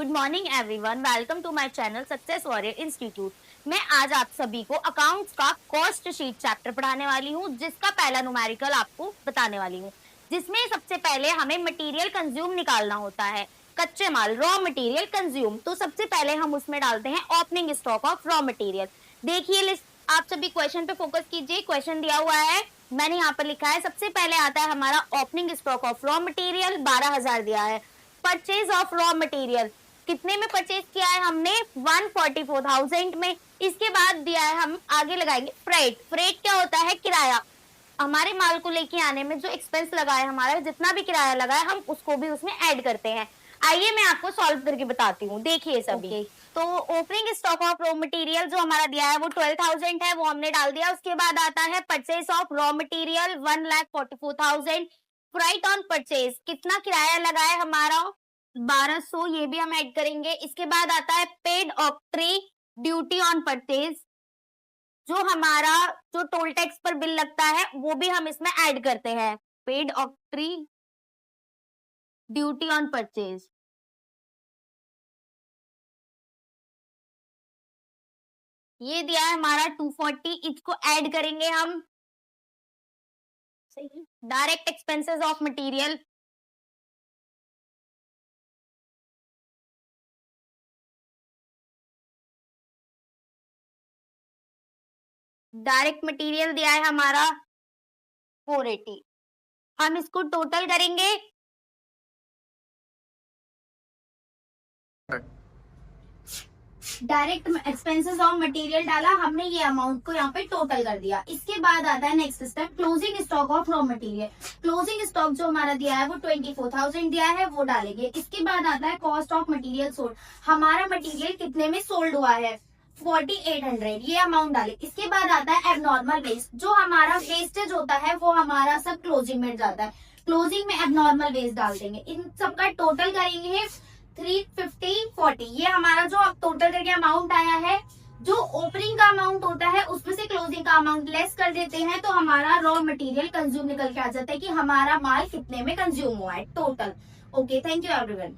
Good morning everyone, welcome to my channel success warrior institute. मैं आज आप सभी को अकाउंट्स का कॉस्ट शीट चैप्टर पढ़ाने वाली हूँ, जिसका पहला न्यूमेरिकल आपको बताने वाली हूँ, जिसमें सबसे पहले हमें मटेरियल कंज्यूम निकालना होता है, कच्चे माल रॉ मटेरियल कंज्यूम। तो सबसे पहले हम उसमें डालते हैं opening stock of raw material. देखिए लिस्ट, आप सभी क्वेश्चन पे फोकस कीजिए। क्वेश्चन दिया हुआ है, मैंने यहाँ पर लिखा है सबसे पहले आता है हमारा opening stock of raw material, 12,000 दिया है। परचेज ऑफ रॉ मटेरियल कितने में परचेज किया है हमने, 144,000 में। इसके बाद दिया है, हम आगे लगाएंगे फ्रेट। फ्रेट क्या होता है, किराया। हमारे माल को लेके आने में जो एक्सपेंस लगा है, हमारा जितना भी किराया लगा है, हम उसको भी उसमें ऐड करते हैं। आइए मैं आपको सॉल्व करके बताती हूँ, देखिए सभी। तो opening stock of raw material जो हमारा दिया है वो 12,000 है, वो हमने डाल दिया। उसके बाद आता है purchase of raw material 1,44,000। Freight on purchase, कितना किराया लगा है हमारा, 1200, ये भी हम ऐड करेंगे। इसके बाद आता है पेड ऑक्ट्री ड्यूटी ऑन परचेज, जो हमारा जो टोल टैक्स पर बिल लगता है वो भी हम इसमें ऐड करते हैं। पेड ऑक्ट्री ड्यूटी ऑन परचेज, ये दिया है हमारा 240, इसको ऐड करेंगे हम। Direct expenses of material, direct material दिया है हमारा 480, हम इसको टोटल करेंगे। डायरेक्ट एक्सपेंसेस ऑफ मटेरियल डाला हमने, ये अमाउंट को यहाँ पे टोटल कर दिया। इसके बाद आता है next step, closing stock of raw material. Closing stock जो हमारा दिया है वो 24,000 दिया है, वो डालेंगे। इसके बाद आता है कॉस्ट ऑफ मटेरियल सोल्ड, हमारा मटेरियल कितने में सोल्ड हुआ है, 4,800, ये अमाउंट डाले। इसके बाद आता है एबनॉर्मल वेस्ट, जो हमारा वेस्टेज होता है वो हमारा सब क्लोजिंग में जाता है। क्लोजिंग में एबनॉर्मल वेस्ट डाल देंगे। इन सबका टोटल करेंगे 350, ये हमारा जो टोटल करके अमाउंट आया है। जो ओपनिंग का अमाउंट होता है उसमें से क्लोजिंग का अमाउंट लेस कर देते हैं, तो हमारा रॉ मटेरियल कंज्यूम निकल के आ जाता है कि हमारा माल कितने में कंज्यूम हुआ है total. Okay, thank you everyone.